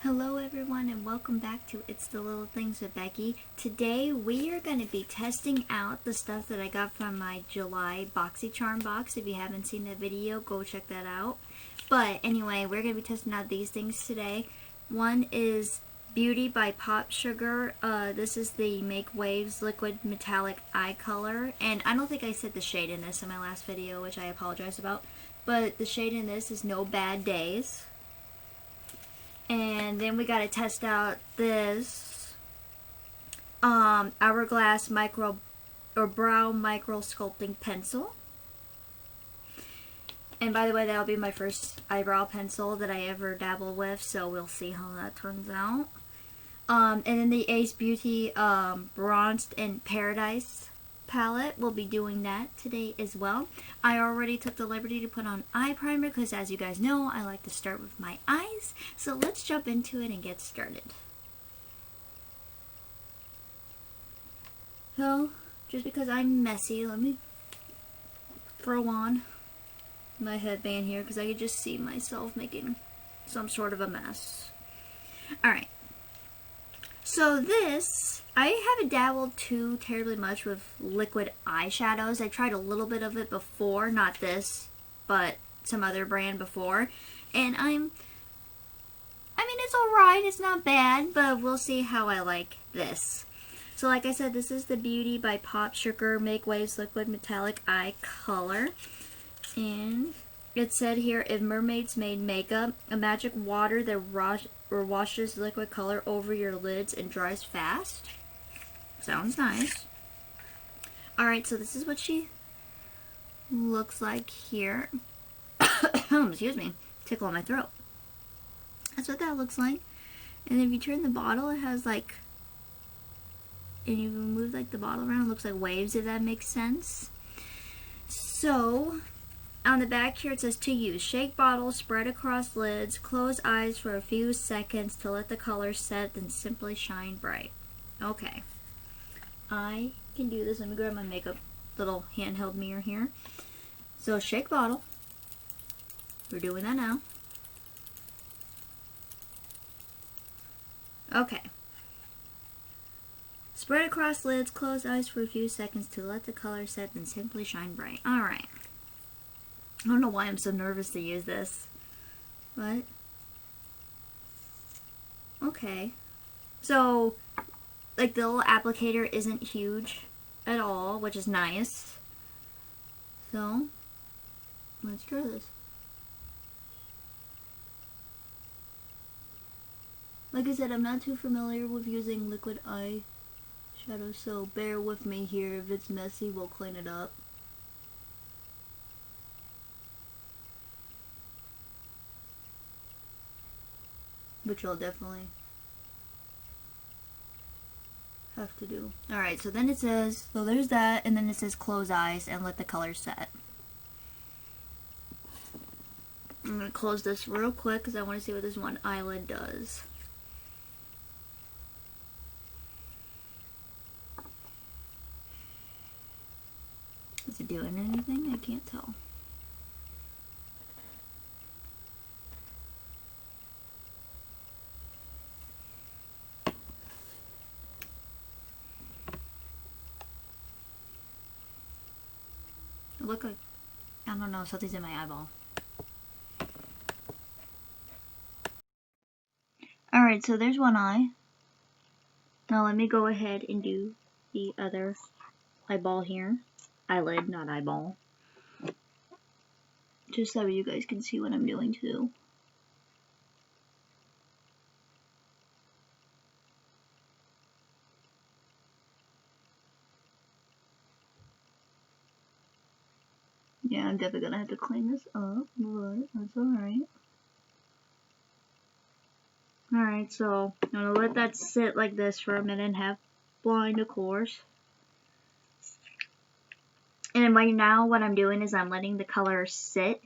Hello everyone and welcome back to It's the Little Things with Becky. Today we are going to be testing out the stuff that I got from my July BoxyCharm box. If you haven't seen that video, go check that out. But anyway, we're going to be testing out these things today. One is Beauty by Pop Sugar. This is the Make Waves Liquid Metallic Eye Color. And I don't think I said the shade in this in my last video, which I apologize about. But the shade in this is No Bad Days. And then we got to test out this Hourglass Micro or Brow Micro Sculpting Pencil. And by the way, that'll be my first eyebrow pencil that I ever dabble with, so we'll see how that turns out. And then the Ace Beauty Bronzed in Paradise palette. We'll be doing that today as well. I already took the liberty to put on eye primer because, as you guys know, I like to start with my eyes. So let's jump into it and get started. So, just because I'm messy, let me throw on my headband here because I could just see myself making some sort of a mess. Alright. So this, I haven't dabbled too terribly much with liquid eyeshadows. I tried a little bit of it before, not this, but some other brand before. And I mean, it's alright, it's not bad, but we'll see how I like this. So like I said, this is the Beauty by Pop Sugar Make Waves Liquid Metallic Eye Color. And it said here, if mermaids made makeup, a magic water that washes liquid color over your lids and dries fast. Sounds nice. Alright, so this is what she looks like here. Excuse me, tickle in my throat. That's what that looks like. And if you turn the bottle, it has like, and you move like the bottle around, it looks like waves, if that makes sense. So on the back here it says to use. Shake bottle, spread across lids, close eyes for a few seconds to let the color set, then simply shine bright. Okay. I can do this. Let me grab my makeup little handheld mirror here. So shake bottle. We're doing that now. Okay. Spread across lids, close eyes for a few seconds to let the color set, then simply shine bright. Alright. I don't know why I'm so nervous to use this. What? Okay. So, like, the little applicator isn't huge at all, which is nice. So, let's try this. Like I said, I'm not too familiar with using liquid eyeshadow, so bear with me here. If it's messy, we'll clean it up. Which I'll definitely have to do. Alright, so then it says, so there's that, and then it says close eyes and let the color set. I'm going to close this real quick because I want to see what this one eyelid does. Is it doing anything? I can't tell. Look like, I don't know, something's in my eyeball. Alright, so there's one eye. Now let me go ahead and do the other eyeball here. Eyelid, not eyeball. Just so you guys can see what I'm doing too. Yeah, I'm definitely gonna have to clean this up, but that's alright. Alright, so I'm gonna let that sit like this for a minute, half blind of course. And right now what I'm doing is I'm letting the color sit,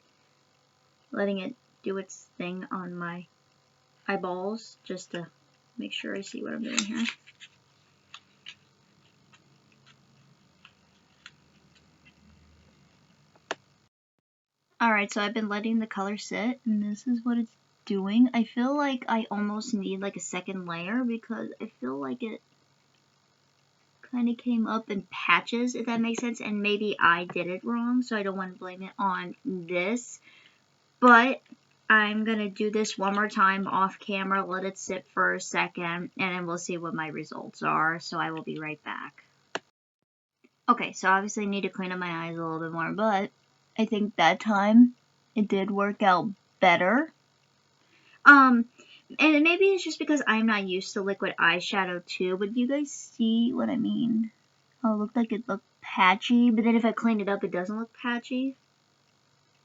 letting it do its thing on my eyeballs, just to make sure I see what I'm doing here. Alright, so I've been letting the color sit, and this is what it's doing. I feel like I almost need like a second layer because I feel like it kind of came up in patches, if that makes sense, and maybe I did it wrong, so I don't want to blame it on this. But I'm going to do this one more time off camera, let it sit for a second, and then we'll see what my results are, so I will be right back. Okay, so obviously I need to clean up my eyes a little bit more, but I think that time it did work out better. And maybe it's just because I'm not used to liquid eyeshadow too, but you guys see what I mean? How it looked like it looked patchy, but then if I clean it up, it doesn't look patchy.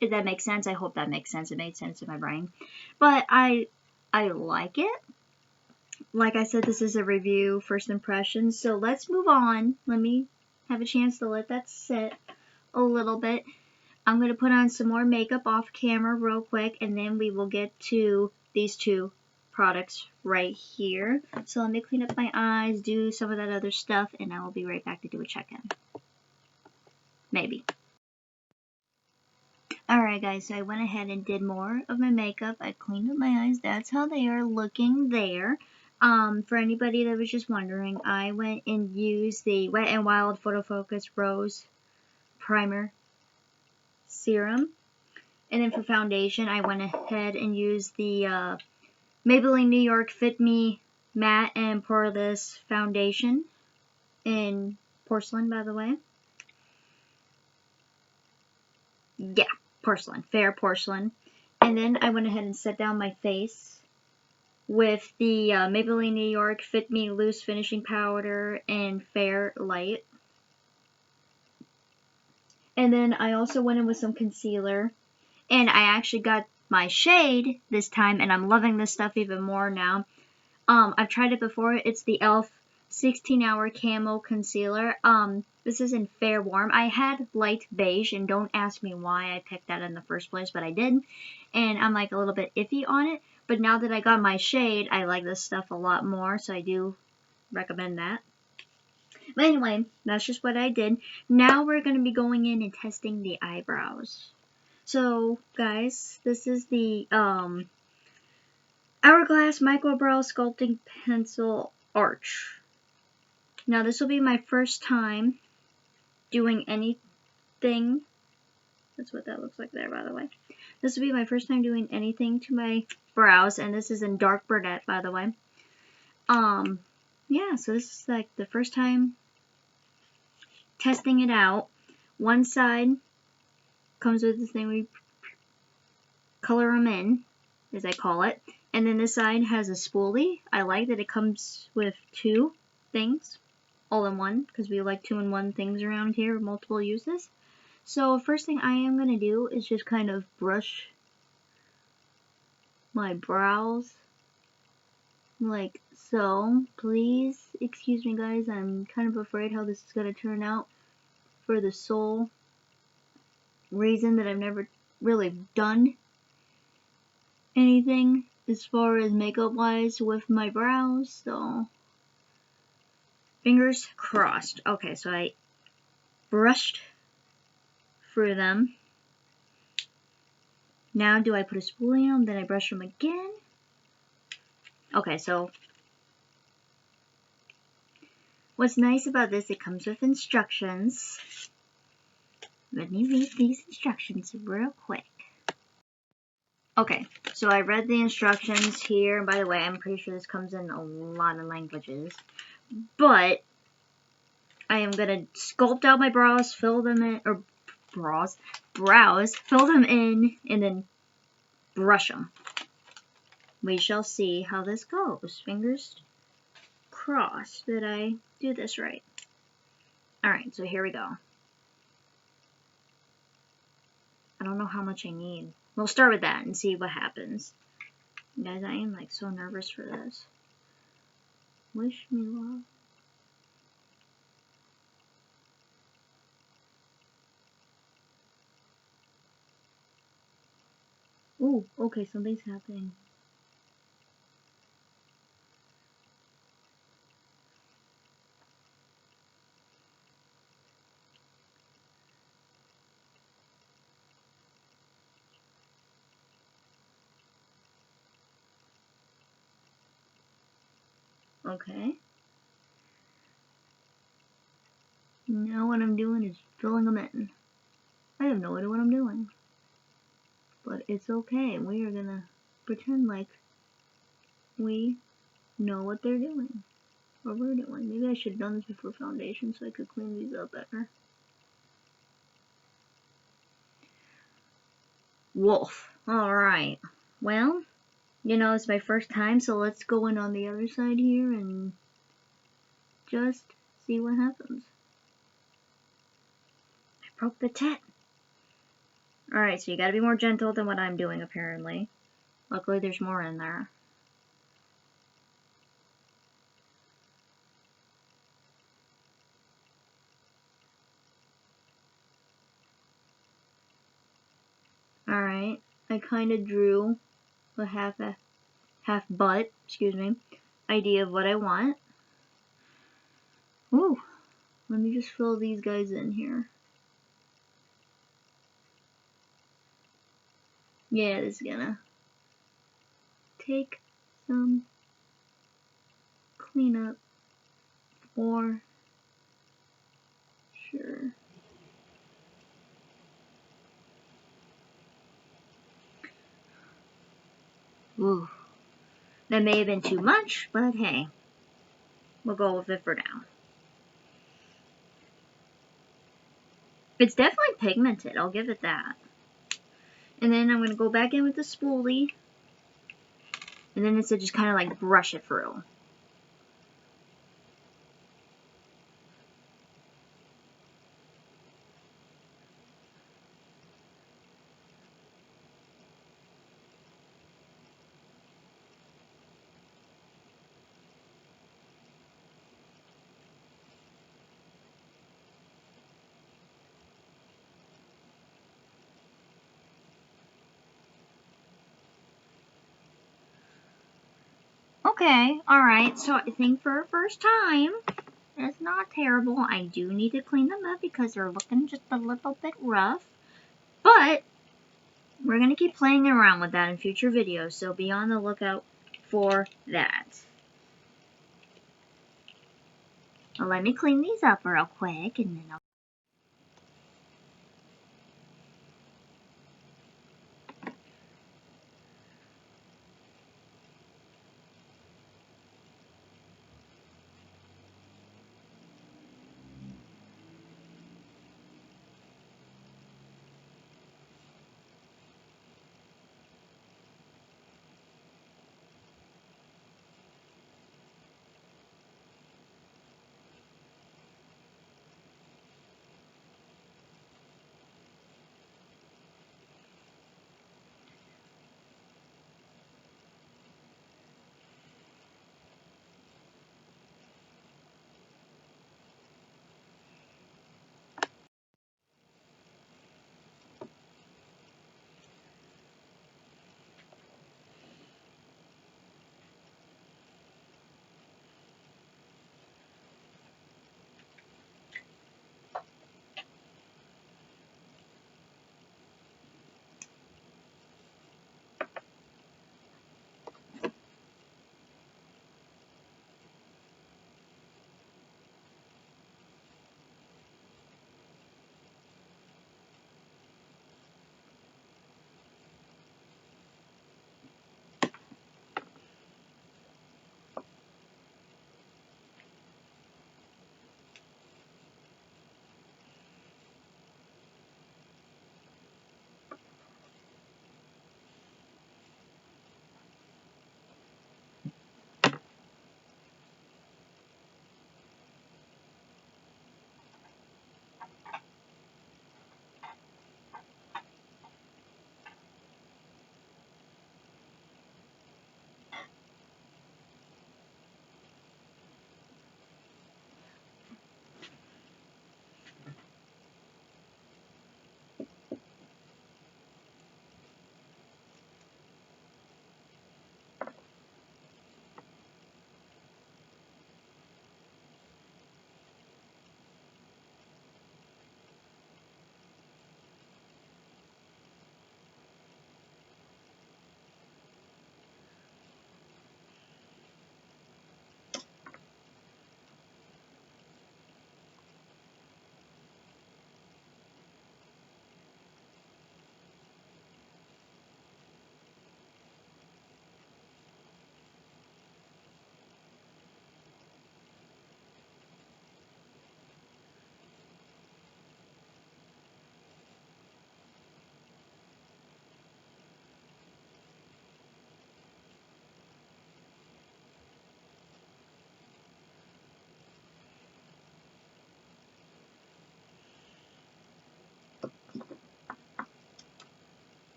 If that makes sense, I hope that makes sense. It made sense in my brain. But I like it. Like I said, this is a review, first impressions, so let's move on. Let me have a chance to let that sit a little bit. I'm going to put on some more makeup off camera real quick, and then we will get to these two products right here. So let me clean up my eyes, do some of that other stuff, and I will be right back to do a check-in. Maybe. Alright guys, so I went ahead and did more of my makeup. I cleaned up my eyes. That's how they are looking there. For anybody that was just wondering, I went and used the Wet n Wild Photo Focus Rose Primer Serum. And then for foundation, I went ahead and used the Maybelline New York Fit Me Matte and Poreless Foundation in porcelain, by the way. Yeah, porcelain, fair porcelain. And then I went ahead and set down my face with the Maybelline New York Fit Me Loose Finishing Powder and Fair Light. And then I also went in with some concealer. And I actually got my shade this time, and I'm loving this stuff even more now. I've tried it before. It's the e.l.f. 16-Hour Camo Concealer. This is in Fair Warm. I had light beige, and don't ask me why I picked that in the first place, but I did. And I'm like a little bit iffy on it. But now that I got my shade, I like this stuff a lot more, so I do recommend that. But anyway, that's just what I did. Now we're going to be going in and testing the eyebrows. So, guys, this is the Hourglass Microbrow Sculpting Pencil Arch. Now, this will be my first time doing anything. That's what that looks like there, by the way. This will be my first time doing anything to my brows, and this is in dark brunette, by the way. Yeah, so this is like the first time testing it out. One side comes with this thing we color them in, as I call it. And then this side has a spoolie. I like that it comes with two things all in one, because we like 2-in-1 things around here, multiple uses. So first thing I am going to do is just kind of brush my brows like so. Please excuse me guys, I'm kind of afraid how this is going to turn out for the sole reason that I've never really done anything as far as makeup wise with my brows, so fingers crossed. Okay, so I brushed through them. Now do I put a spoolie in them, then I brush them again? Okay, so what's nice about this, it comes with instructions. Let me read these instructions real quick. Okay, so I read the instructions here. By the way, I'm pretty sure this comes in a lot of languages. But I am going to sculpt out my brows, fill them in, or brows, fill them in, and then brush them. We shall see how this goes. Fingers crossed that I do this right. Alright, so here we go. I don't know how much I need. We'll start with that and see what happens. Guys, I am like so nervous for this. Wish me luck. Ooh, okay, something's happening. Okay. Now what I'm doing is filling them in. I have no idea what I'm doing. But it's okay. We are gonna pretend like we know what they're doing. Or we're doing. Maybe I should have done this before foundation so I could clean these up better. Wolf. Alright. Well, you know, it's my first time, so let's go in on the other side here and just see what happens. I broke the tent. Alright, so you gotta be more gentle than what I'm doing, apparently. Luckily, there's more in there. Alright, I kind of drew a half butt, idea of what I want. Ooh, let me just fill these guys in here. Yeah, this is gonna take some cleanup for sure. Ooh, that may have been too much, but hey, we'll go with it for now. It's definitely pigmented, I'll give it that. And then I'm gonna go back in with the spoolie, and then it's to just kind of like brush it through. Okay, alright, so I think for a first time, it's not terrible. I do need to clean them up because they're looking just a little bit rough. But we're going to keep playing around with that in future videos, so be on the lookout for that. Well, let me clean these up real quick, and then I'll